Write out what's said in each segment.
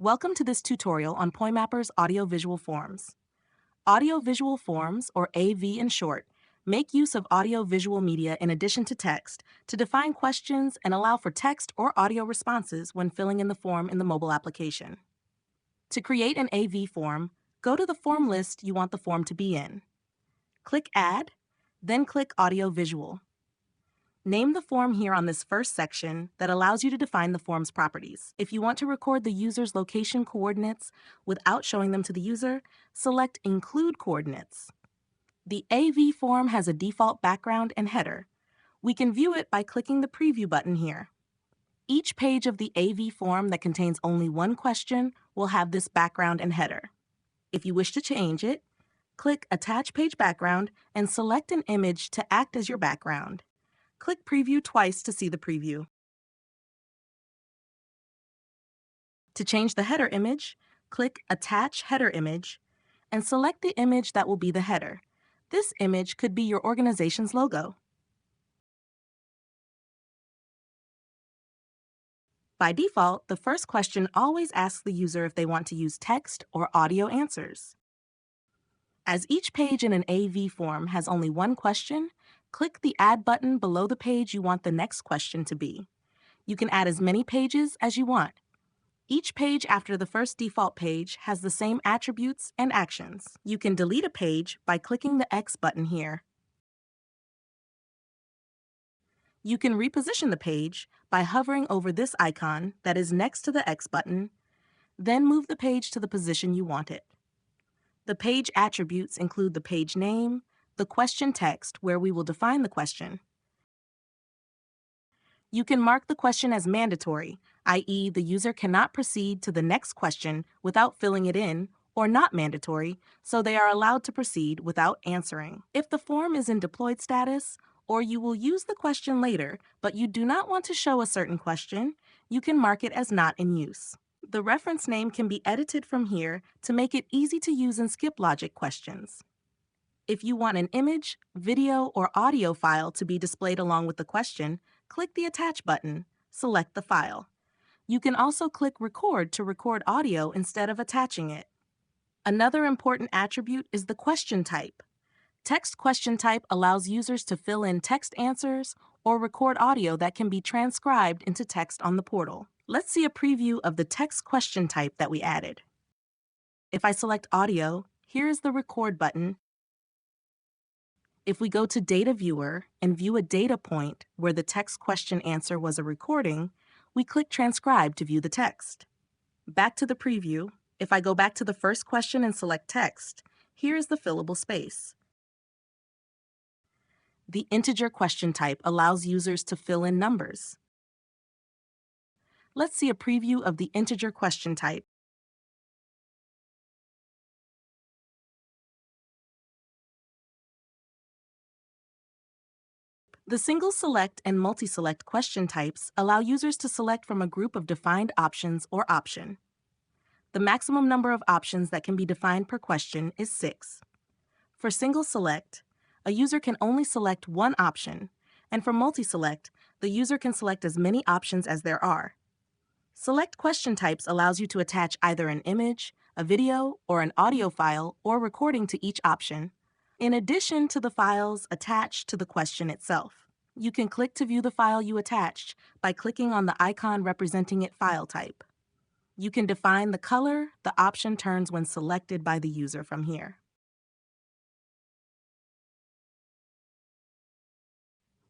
Welcome to this tutorial on Poimapper's audio-visual forms. Audio-visual forms, or AV in short, make use of audio-visual media in addition to text to define questions and allow for text or audio responses when filling in the form in the mobile application. To create an AV form, go to the form list you want the form to be in. Click Add, then click Audio-Visual. Name the form here on this first section that allows you to define the form's properties. If you want to record the user's location coordinates without showing them to the user, select Include Coordinates. The AV form has a default background and header. We can view it by clicking the Preview button here. Each page of the AV form that contains only one question will have this background and header. If you wish to change it, click Attach Page Background and select an image to act as your background. Click Preview twice to see the preview. To change the header image, click Attach Header Image and select the image that will be the header. This image could be your organization's logo. By default, the first question always asks the user if they want to use text or audio answers. As each page in an AV form has only one question, click the Add button below the page you want the next question to be. You can add as many pages as you want. Each page after the first default page has the same attributes and actions. You can delete a page by clicking the X button here. You can reposition the page by hovering over this icon that is next to the X button, then move the page to the position you want it. The page attributes include the page name, the question text where we will define the question. You can mark the question as mandatory, i.e., the user cannot proceed to the next question without filling it in, or not mandatory, so they are allowed to proceed without answering. If the form is in deployed status, or you will use the question later, but you do not want to show a certain question, you can mark it as not in use. The reference name can be edited from here to make it easy to use in skip logic questions. If you want an image, video, or audio file to be displayed along with the question, click the Attach button, select the file. You can also click Record to record audio instead of attaching it. Another important attribute is the question type. Text question type allows users to fill in text answers or record audio that can be transcribed into text on the portal. Let's see a preview of the text question type that we added. If I select audio, here is the Record button. If we go to Data Viewer and view a data point where the text question answer was a recording, we click Transcribe to view the text. Back to the preview, if I go back to the first question and select text, here is the fillable space. The integer question type allows users to fill in numbers. Let's see a preview of the integer question type. The single select and multi-select question types allow users to select from a group of defined options or option. The maximum number of options that can be defined per question is 6. For single select, a user can only select one option, and for multi-select, the user can select as many options as there are. Select question types allows you to attach either an image, a video, or an audio file or recording to each option, in addition to the files attached to the question itself. You can click to view the file you attached by clicking on the icon representing its file type. You can define the color the option turns when selected by the user from here.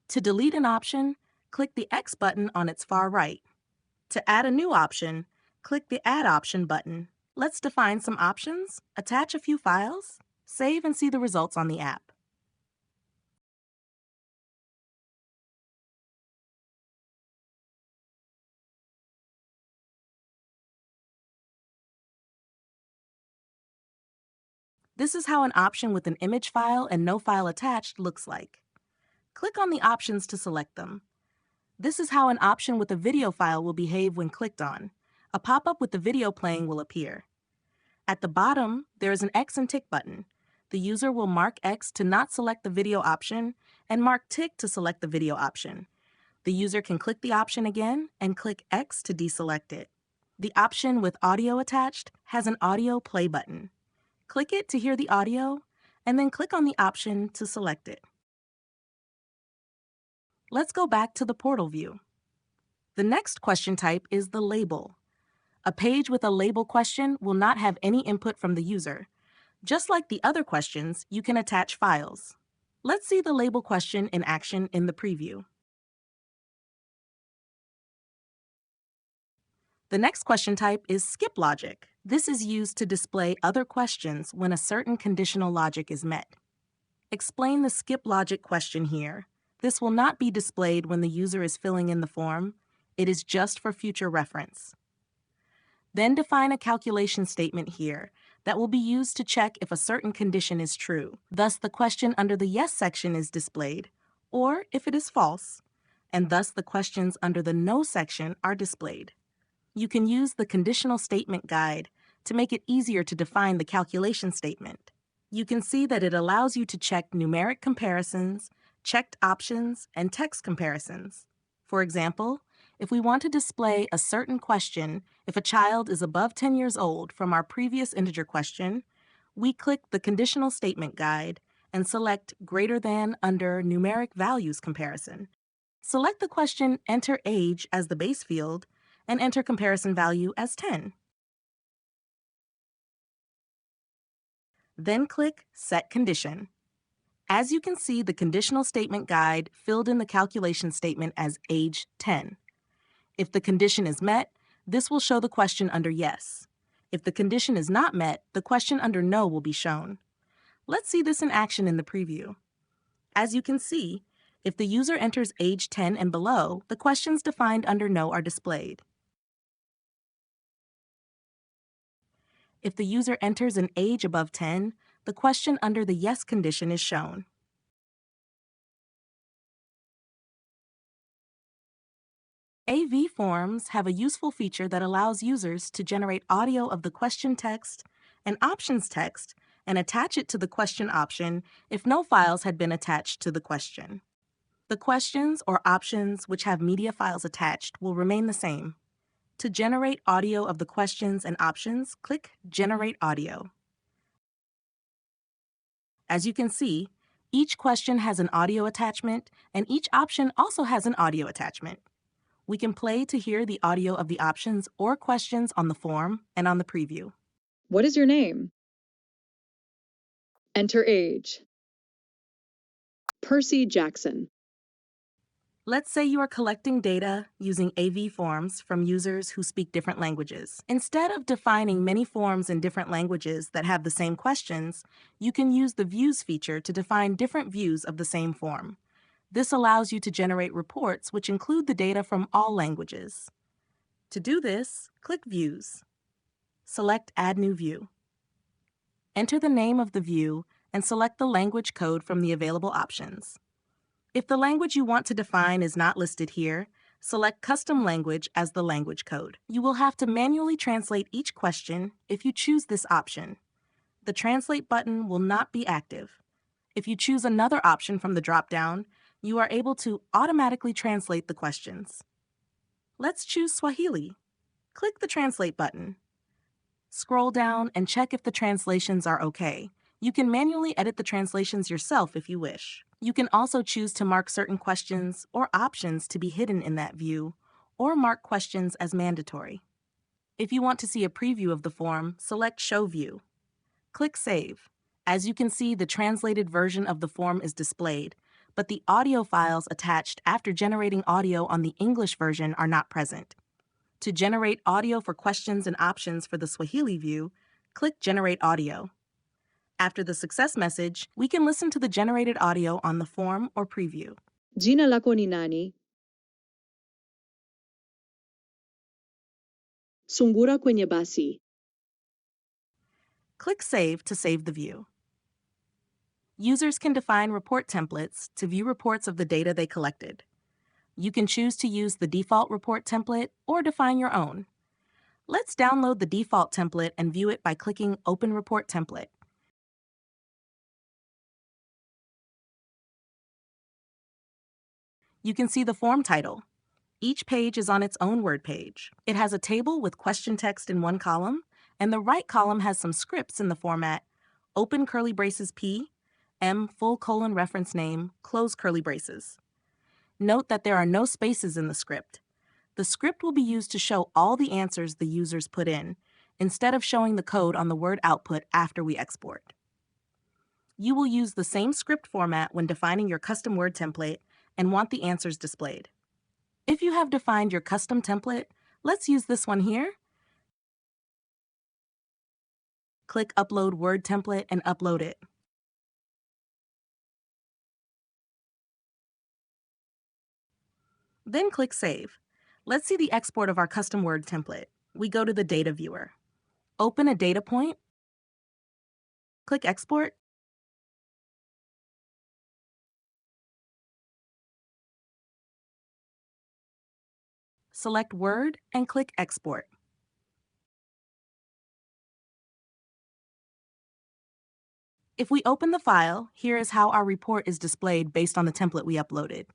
To delete an option, click the X button on its far right. To add a new option, click the Add Option button. Let's define some options, attach a few files, save and see the results on the app. This is how an option with an image file and no file attached looks like. Click on the options to select them. This is how an option with a video file will behave when clicked on. A pop-up with the video playing will appear. At the bottom, there is an X and tick button. The user will mark X to not select the video option and mark tick to select the video option. The user can click the option again and click X to deselect it. The option with audio attached has an audio play button. Click it to hear the audio, and then click on the option to select it. Let's go back to the portal view. The next question type is the label. A page with a label question will not have any input from the user. Just like the other questions, you can attach files. Let's see the label question in action in the preview. The next question type is skip logic. This is used to display other questions when a certain conditional logic is met. Explain the skip logic question here. This will not be displayed when the user is filling in the form. It is just for future reference. Then define a calculation statement here that will be used to check if a certain condition is true. Thus, the question under the yes section is displayed, or if it is false, and thus the questions under the no section are displayed. You can use the conditional statement guide to make it easier to define the calculation statement. You can see that it allows you to check numeric comparisons, checked options, and text comparisons. For example, if we want to display a certain question if a child is above 10 years old from our previous integer question, we click the conditional statement guide and select greater than under numeric values comparison. Select the question enter age as the base field and enter comparison value as 10. Then click Set Condition. As you can see, the conditional statement guide filled in the calculation statement as age 10. If the condition is met, this will show the question under yes. If the condition is not met, the question under no will be shown. Let's see this in action in the preview. As you can see, if the user enters age 10 and below, the questions defined under no are displayed. If the user enters an age above 10, the question under the yes condition is shown. AV forms have a useful feature that allows users to generate audio of the question text and options text and attach it to the question option if no files had been attached to the question. The questions or options which have media files attached will remain the same. To generate audio of the questions and options, click Generate Audio. As you can see, each question has an audio attachment, and each option also has an audio attachment. We can play to hear the audio of the options or questions on the form and on the preview. What is your name? Enter age. Percy Jackson. Let's say you are collecting data using AV forms from users who speak different languages. Instead of defining many forms in different languages that have the same questions, you can use the Views feature to define different views of the same form. This allows you to generate reports which include the data from all languages. To do this, click Views. Select Add New View. Enter the name of the view and select the language code from the available options. If the language you want to define is not listed here, select Custom Language as the language code. You will have to manually translate each question if you choose this option. The Translate button will not be active. If you choose another option from the drop-down, you are able to automatically translate the questions. Let's choose Swahili. Click the Translate button. Scroll down and check if the translations are okay. You can manually edit the translations yourself if you wish. You can also choose to mark certain questions or options to be hidden in that view, or mark questions as mandatory. If you want to see a preview of the form, select Show View. Click Save. As you can see, the translated version of the form is displayed, but the audio files attached after generating audio on the English version are not present. To generate audio for questions and options for the Swahili view, click Generate Audio. After the success message, we can listen to the generated audio on the form or preview. Jina lako ni nani? Sungura kwenye basi. Click Save to save the view. Users can define report templates to view reports of the data they collected. You can choose to use the default report template or define your own. Let's download the default template and view it by clicking Open Report Template. You can see the form title. Each page is on its own word page. It has a table with question text in one column, and the right column has some scripts in the format open curly braces P, M full colon reference name, close curly braces. Note that there are no spaces in the script. The script will be used to show all the answers the users put in, instead of showing the code on the word output after we export. You will use the same script format when defining your custom word template and want the answers displayed. If you have defined your custom template, let's use this one here. Click Upload Word Template and upload it. Then click Save. Let's see the export of our custom word template. We go to the Data Viewer. Open a data point. Click Export. Select Word and click Export. If we open the file, here is how our report is displayed based on the template we uploaded.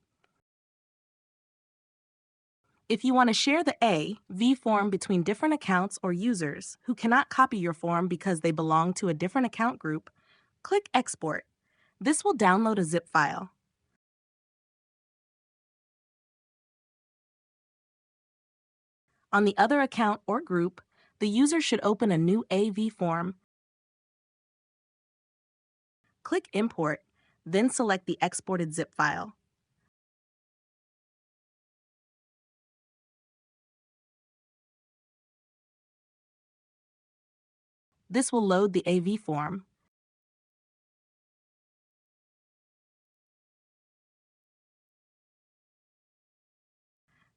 If you want to share the V form between different accounts or users who cannot copy your form because they belong to a different account group, click Export. This will download a zip file. On the other account or group, the user should open a new AV form. Click Import, then select the exported zip file. This will load the AV form.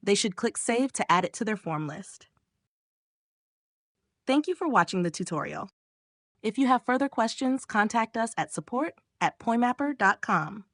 They should click Save to add it to their form list. Thank you for watching the tutorial. If you have further questions, contact us at support@poimapper.com.